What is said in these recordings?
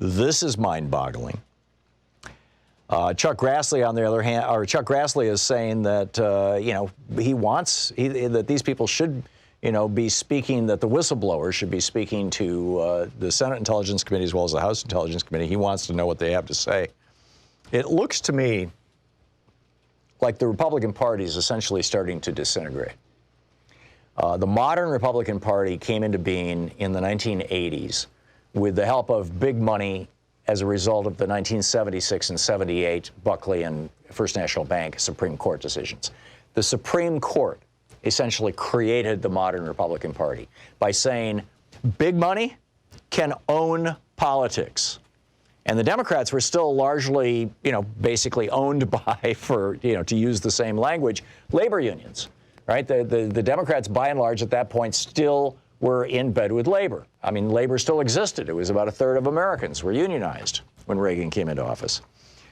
This is mind-boggling. Chuck Grassley, on the other hand, or Chuck Grassley is saying that, he wants that these people should, be speaking, that the whistleblowers should be speaking to the Senate Intelligence Committee as well as the House Intelligence Committee. He wants to know what they have to say. It looks to me like the Republican Party is essentially starting to disintegrate. The modern Republican Party came into being in the 1980s with the help of big money as a result of the 1976 and 78 Buckley and First National Bank Supreme Court decisions. The Supreme Court essentially created the modern Republican Party by saying big money can own politics. And the Democrats were still largely, basically owned by, to use the same language, labor unions, right? The Democrats, by and large, at that point, still were in bed with labor. I mean, labor still existed. It was about a third of Americans were unionized when Reagan came into office.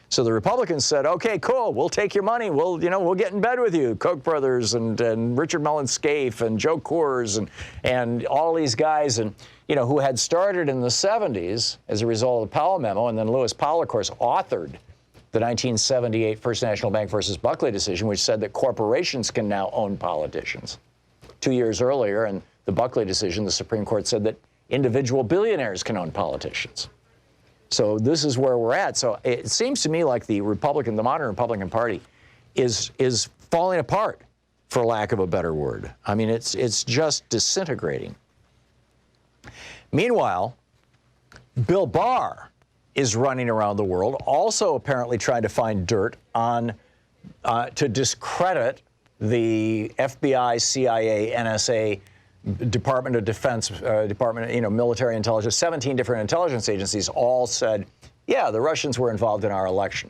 So the Republicans said, okay, cool, we'll take your money. We'll get in bed with you. Koch brothers and Richard Mellon Scaife and Joe Coors and all these guys who had started in the 70s as a result of the Powell memo. And then Lewis Powell, of course, authored the 1978 First National Bank versus Buckley decision, which said that corporations can now own politicians. 2 years earlier, in the Buckley decision, the Supreme Court said that individual billionaires can own politicians. So this is where we're at. So it seems to me like the modern Republican Party is falling apart, for lack of a better word. I mean, it's just disintegrating. Meanwhile, Bill Barr is running around the world, also apparently trying to find dirt on to discredit the FBI, CIA, NSA, Department of Defense, military intelligence, 17 different intelligence agencies all said, yeah, the Russians were involved in our election.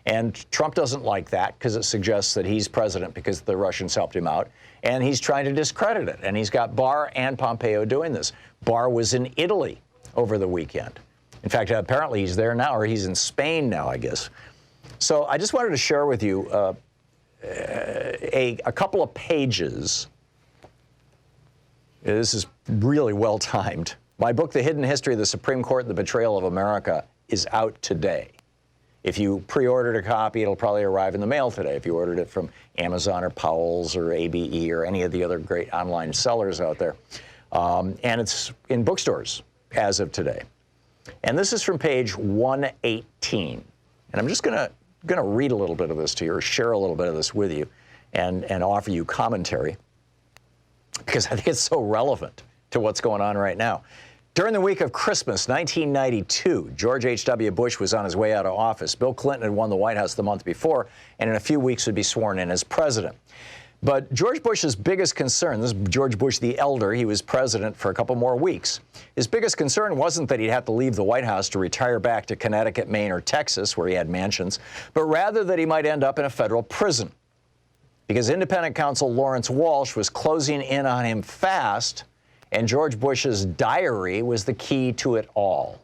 And Trump doesn't like that because it suggests that he's president because the Russians helped him out. And he's trying to discredit it. And he's got Barr and Pompeo doing this. Barr was in Italy over the weekend. In fact, apparently he's there now, or he's in Spain now, I guess. So I just wanted to share with you a couple of pages. This is really well timed. My book, The Hidden History of the Supreme Court and the Betrayal of America, is out today. If you pre-ordered a copy, it'll probably arrive in the mail today. If you ordered it from Amazon or Powell's or ABE or any of the other great online sellers out there. And it's in bookstores as of today. And this is from page 118. And I'm just gonna read a little bit of this to you, or share a little bit of this with you, and offer you commentary, because I think it's so relevant to what's going on right now. During the week of Christmas 1992, George H.W. Bush was on his way out of office. Bill Clinton had won the White House the month before, and in a few weeks would be sworn in as president. But George Bush's biggest concern, this is George Bush the elder, he was president for a couple more weeks. His biggest concern wasn't that he'd have to leave the White House to retire back to Connecticut, Maine, or Texas, where he had mansions, but rather that he might end up in a federal prison. Because independent counsel Lawrence Walsh was closing in on him fast, and George Bush's diary was the key to it all.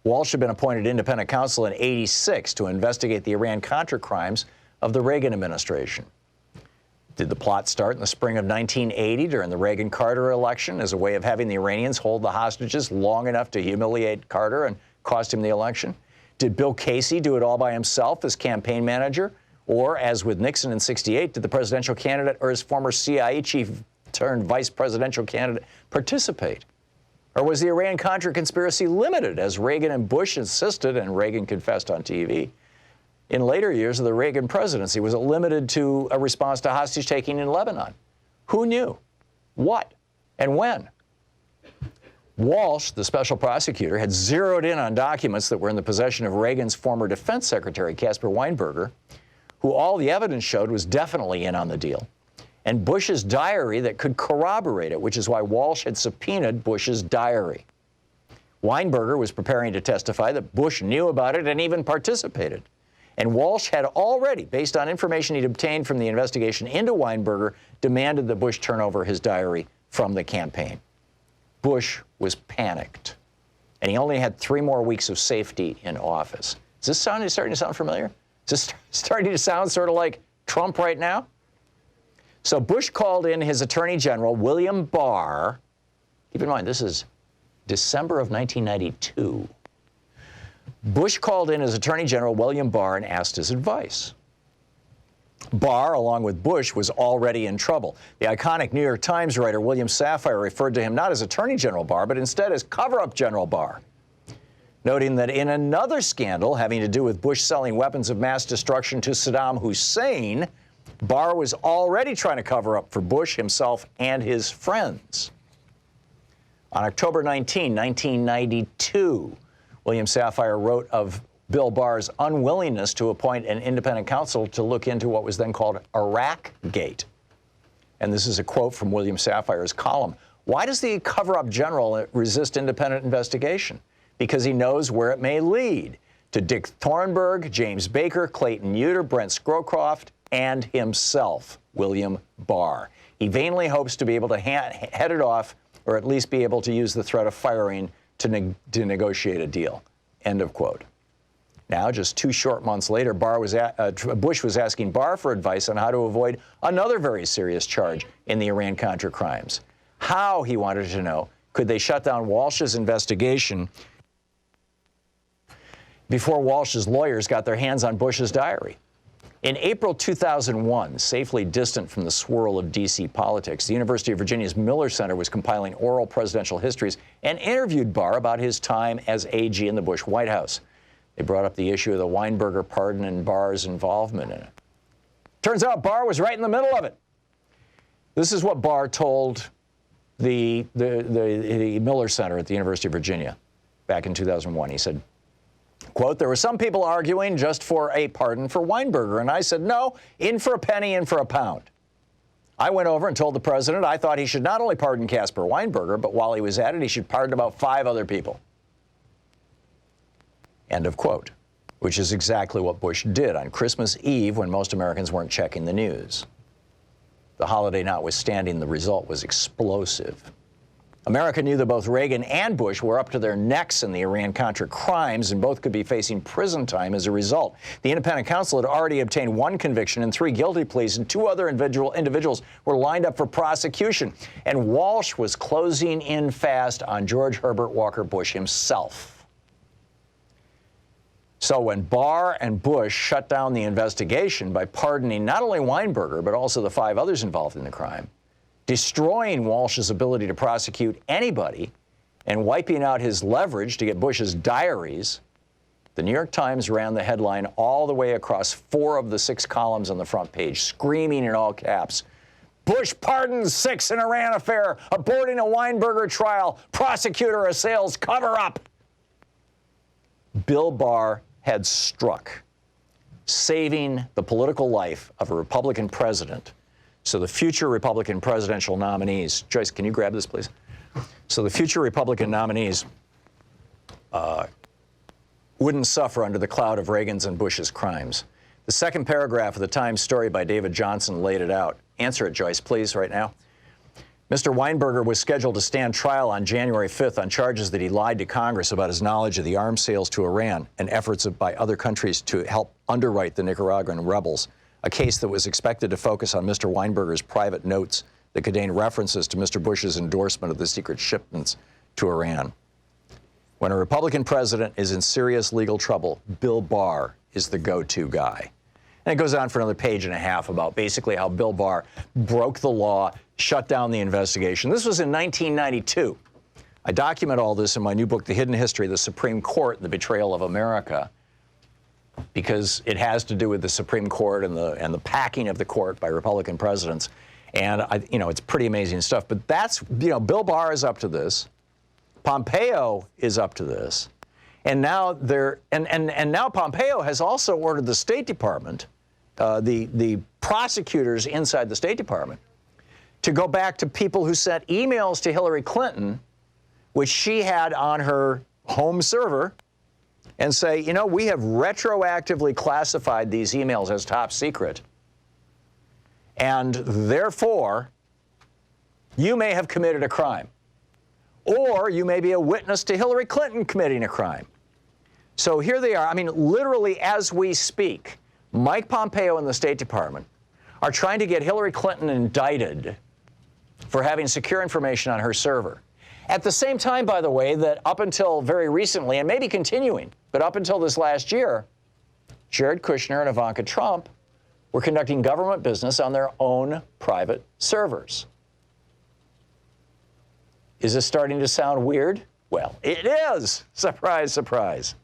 Walsh had been appointed independent counsel in '86 to investigate the Iran Contra crimes of the Reagan administration. Did the plot start in the spring of 1980 during the Reagan-Carter election as a way of having the Iranians hold the hostages long enough to humiliate Carter and cost him the election? Did Bill Casey do it all by himself as campaign manager? Or, as with Nixon in '68, did the presidential candidate or his former CIA chief turned vice presidential candidate participate? Or was the Iran-Contra conspiracy limited, as Reagan and Bush insisted, and Reagan confessed on TV? In later years of the Reagan presidency, was it limited to a response to hostage-taking in Lebanon? Who knew? What? And when? Walsh, the special prosecutor, had zeroed in on documents that were in the possession of Reagan's former defense secretary, Caspar Weinberger, who all the evidence showed was definitely in on the deal, and Bush's diary that could corroborate it, which is why Walsh had subpoenaed Bush's diary. Weinberger was preparing to testify that Bush knew about it and even participated. And Walsh had already, based on information he'd obtained from the investigation into Weinberger, demanded that Bush turn over his diary from the campaign. Bush was panicked, and he only had 3 more weeks of safety in office. Is this starting to sound familiar? Is this starting to sound sort of like Trump right now? So Bush called in his Attorney General, William Barr. Keep in mind, this is December of 1992. Bush called in his Attorney General William Barr and asked his advice. Barr, along with Bush, was already in trouble. The iconic New York Times writer William Safire referred to him not as Attorney General Barr, but instead as cover-up General Barr, noting that in another scandal having to do with Bush selling weapons of mass destruction to Saddam Hussein, Barr was already trying to cover up for Bush himself and his friends. On October 19, 1992, William Safire wrote of Bill Barr's unwillingness to appoint an independent counsel to look into what was then called Iraq-gate. And this is a quote from William Safire's column. Why does the cover-up general resist independent investigation? Because he knows where it may lead. To Dick Thornburg, James Baker, Clayton Uter, Brent Scowcroft, and himself, William Barr. He vainly hopes to be able to head it off, or at least be able to use the threat of firing to negotiate a deal. End of quote. Now, just 2 short months later, Bush was asking Barr for advice on how to avoid another very serious charge in the Iran Contra crimes. How, he wanted to know, could they shut down Walsh's investigation before Walsh's lawyers got their hands on Bush's diary? In April 2001, safely distant from the swirl of D.C. politics, the University of Virginia's Mueller Center was compiling oral presidential histories and interviewed Barr about his time as AG in the Bush White House. They brought up the issue of the Weinberger pardon and Barr's involvement in it. Turns out Barr was right in the middle of it. This is what Barr told the Mueller Center at the University of Virginia back in 2001. He said, quote, "There were some people arguing just for a pardon for Weinberger, and I said, no, in for a penny, in for a pound. I went over and told the president I thought he should not only pardon Caspar Weinberger, but while he was at it, he should pardon about 5 other people." End of quote, which is exactly what Bush did on Christmas Eve when most Americans weren't checking the news. The holiday notwithstanding, the result was explosive. America knew that both Reagan and Bush were up to their necks in the Iran Contra crimes, and both could be facing prison time as a result. The independent counsel had already obtained 1 conviction and 3 guilty pleas, and 2 other individuals were lined up for prosecution. And Walsh was closing in fast on George Herbert Walker Bush himself. So when Barr and Bush shut down the investigation by pardoning not only Weinberger, but also the 5 others involved in the crime, destroying Walsh's ability to prosecute anybody and wiping out his leverage to get Bush's diaries, the New York Times ran the headline all the way across 4 of the 6 columns on the front page, screaming in all caps, "Bush pardons 6 in Iran affair, aborting a Weinberger trial, prosecutor assails cover-up." Bill Barr had struck, saving the political life of a Republican president. So the future Republican presidential nominees, Joyce, can you grab this, please? So the future Republican nominees wouldn't suffer under the cloud of Reagan's and Bush's crimes. The second paragraph of the Times story by David Johnson laid it out. Answer it, Joyce, please, right now. Mr. Weinberger was scheduled to stand trial on January 5th on charges that he lied to Congress about his knowledge of the arms sales to Iran and efforts by other countries to help underwrite the Nicaraguan rebels, a case that was expected to focus on Mr. Weinberger's private notes that contained references to Mr. Bush's endorsement of the secret shipments to Iran. When a Republican president is in serious legal trouble, Bill Barr is the go-to guy. And it goes on for another page and a half about basically how Bill Barr broke the law, shut down the investigation. This was in 1992. I document all this in my new book, The Hidden History of the Supreme Court and the Betrayal of America, because it has to do with the Supreme Court and the packing of the court by Republican presidents. And, it's pretty amazing stuff. But that's, Bill Barr is up to this. Pompeo is up to this. And now now Pompeo has also ordered the State Department, the prosecutors inside the State Department, to go back to people who sent emails to Hillary Clinton, which she had on her home server, and say, we have retroactively classified these emails as top secret, and therefore, you may have committed a crime. Or you may be a witness to Hillary Clinton committing a crime. So here they are. Literally as we speak, Mike Pompeo and the State Department are trying to get Hillary Clinton indicted for having secure information on her server. At the same time, by the way, that up until very recently, and maybe continuing, but up until this last year, Jared Kushner and Ivanka Trump were conducting government business on their own private servers. Is this starting to sound weird? Well, it is. Surprise, surprise.